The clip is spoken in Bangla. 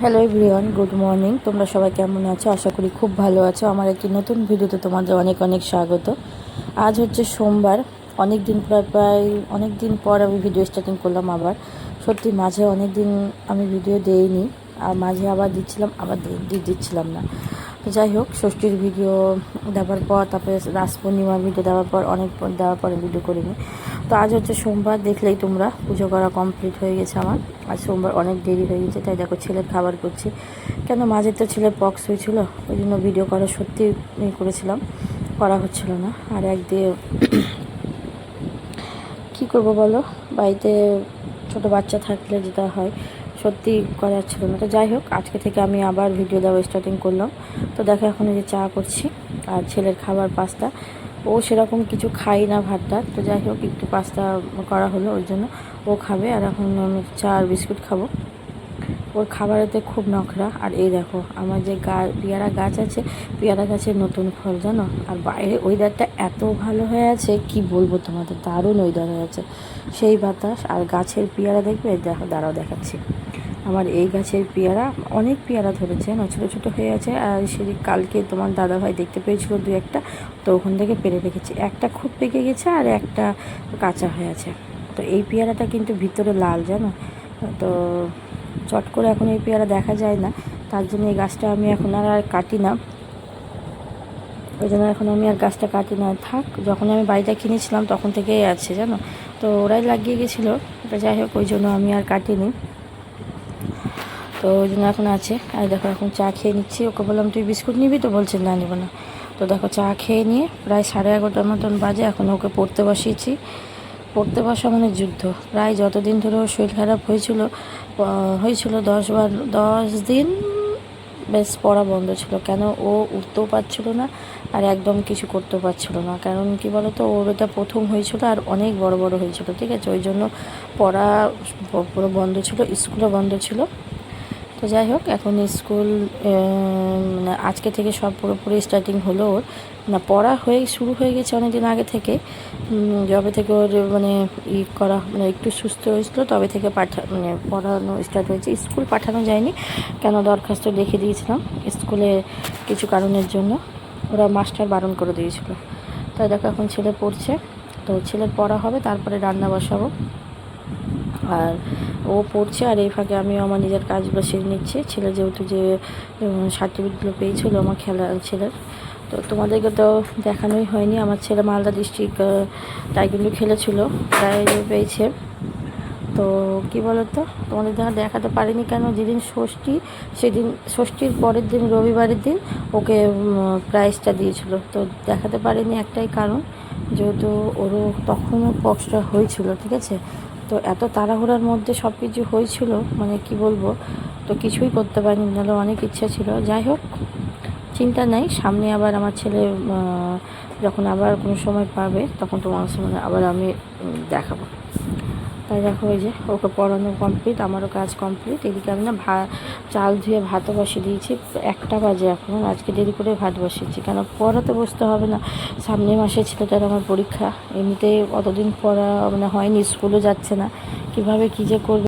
Hello everyone, good morning. তোমরা সবাই কেমন আছো? আশা করি খুব ভালো আছো। আমার একটি নতুন ভিডিওতে তোমাদের অনেক অনেক স্বাগত। আজ হচ্ছে সোমবার। অনেক দিন পর আমি ভিডিও স্টার্টিং করলাম আবার। সত্যি মাঝে অনেক দিন আমি ভিডিও দেইনি, আর মাঝে আবার দিচ্ছিলাম, আবার দিচ্ছিলাম না। তো যাই হোক, ষষ্ঠীর ভিডিও দেওয়ার পর, তারপরে রাস পূর্ণিমার ভিডিও দেওয়ার পরে ভিডিও করিনি। তো আজ হচ্ছে সোমবার, দেখলেই তোমরা পুজো করা কমপ্লিট হয়ে গেছে আমার। আজ সোমবার অনেক দেরি হয়ে গেছে, তাই দেখো ছেলের খাবার করছি। কেন, মাঝে তো ছেলের পক্স হয়েছিল, ওই জন্য ভিডিও করা সত্যি করেছিলাম, করা হচ্ছিল না। আর একদিকে কী করবো বলো, বাড়িতে ছোট বাচ্চা থাকলে যেটা হয়, সত্যি করা যাচ্ছিলো না। তো যাই হোক, আজকে থেকে আমি আবার ভিডিও দেওয়া স্টার্টিং করলাম। তো দেখো এখন এই যে চা করছি, আর ছেলের খাবার পাস্তা। ও সেরকম কিছু খাই না ভাতটা, তো যাই হোক একটু পাস্তা করা হলো, ওই জন্য ও খাবে। আর এখন আমি চা আর বিস্কুট খাবো। ওর খাবারেতে খুব নখরা। আর এই দেখো আমার যে পেয়ারা গাছ আছে, পেয়ারা গাছের নতুন ফল জানো। আর বাইরে ওয়েদারটা এত ভালো হয়ে আছে, কি বলবো তোমাদের, দারুণ ওয়েদার হয়ে আছে, সেই বাতাস। আর গাছের পেয়ারা দেখবে, দেখো দাঁড়াও দেখাচ্ছি। আমার এই গাছের পেয়ারা অনেক পেয়ারা ধরেছে না, ছোটো ছোটো হয়ে আছে। আর সেদিক কালকে তোমার দাদাভাই দেখতে পেয়েছিল দু একটা, তো ওখান থেকে পেরে রেখেছি। একটা খুব পেকে গেছে আর একটা কাঁচা হয়ে আছে। তো এই পেয়ারাটা কিন্তু ভিতরে লাল জানো। তো চট করে এখন এই পেয়ারা দেখা যায় না, তার জন্য এই গাছটা আমি এখন আর কাটি না। ওই জন্য এখন আমি আর গাছটা কাটি না, থাক। যখন আমি বাড়িটা কিনেছিলাম তখন থেকেই আছে জানো, তো ওরাই লাগিয়ে গেছিলো। তো যাই হোক, ওই জন্য আমি আর কাটিনি, তো ওই জন্য এখন আছে। আর দেখো এখন চা খেয়ে নিচ্ছি। ওকে বললাম তুই বিস্কুট নিবি, তো বলছে না নেবো না। তো দেখো চা খেয়ে নিয়ে প্রায় 11:30 মতন বাজে, এখন ওকে পড়তে বসিয়েছি। পড়তে বসা মানে যুদ্ধ। প্রায় যতদিন ধরে ওর শরীর খারাপ হয়েছিল 10 দিন বেশ পড়া বন্ধ ছিল। কেন, ও উঠতেও পারছিল না, আর একদম কিছু করতেও পারছিল না। কারণ কি বলো তো, ওর এটা প্রথম হয়েছিল, আর অনেক বড় বড় হয়েছিল, ঠিক আছে। ওই জন্য পড়া পুরো বন্ধ ছিল, স্কুলও বন্ধ ছিল। তো যাই হোক, এখন স্কুল মানে আজকে থেকে সব পুরোপুরি স্টার্টিং হলো ওর। না, পড়া শুরু হয়ে গেছে অনেক দিন আগে থেকে। যবে থেকে ওর মানে করা মানে একটু সুস্থ হয়েছিল, তবে থেকে মানে পড়ানো স্টার্ট হয়েছে। স্কুল পাঠানো যায়নি, কেন দরখাস্ত লিখে দিয়েছিলাম স্কুলে, কিছু কারণের জন্য ওরা মাস্টার বারণ করে দিয়েছিল। তাই দেখো এখন ছেলে পড়ছে, তো ছেলের পড়া হবে, তারপরে রান্না বসাবো। আর ও পড়ছে, আর এই ফাঁকে আমিও আমার নিজের কাজগুলো সেরে নিচ্ছি। ছেলে যেহেতু যে সার্টিফিকেটগুলো পেয়েছিল আমার ছেলের, তো তোমাদেরকে তো দেখানোই হয়নি। আমার ছেলে মালদা ডিস্ট্রিক্ট টাইকোন্ডো খেলেছিল, প্রায় পেয়েছে। তো কী বলো তো, তোমাদের দেখাতে পারিনি কেন, যেদিন ষষ্ঠী, সেদিন ষষ্ঠীর পরের দিন রবিবারের দিন ওকে প্রাইজটা দিয়েছিল। তো দেখাতে পারিনি একটাই কারণ, যেহেতু ওরও তখনও পক্সটা হয়েছিল, ঠিক আছে। তো এত তাড়াহুড়ার মধ্যে সব কিছু হয়েছিল, মানে কি বলবো, তো কিছুই করতে পারিনি, নাহলে অনেক ইচ্ছা ছিল। যাই হোক, চিন্তা নেই, সামনে আবার আমার ছেলে যখন আবার কোনো সময় পাবে, তখন তোমার সামনে আবার আমি দেখাবো। তাই দেখো, ওই যে ওকে পড়ানো কমপ্লিট, আমারও কাজ কমপ্লিট। এদিকে আমি না চাল ধুয়ে ভাতও বসিয়ে দিয়েছি। 1টা বাজে এখন, আজকে দেরি করে ভাত বসিয়েছি, কেন পড়াতে বসতে হবে না। সামনের মাসে ছেলেটার আমার পরীক্ষা, এমনিতেই অতদিন পড়া মানে হয়নি, স্কুলও যাচ্ছে না, কীভাবে কী যে করবে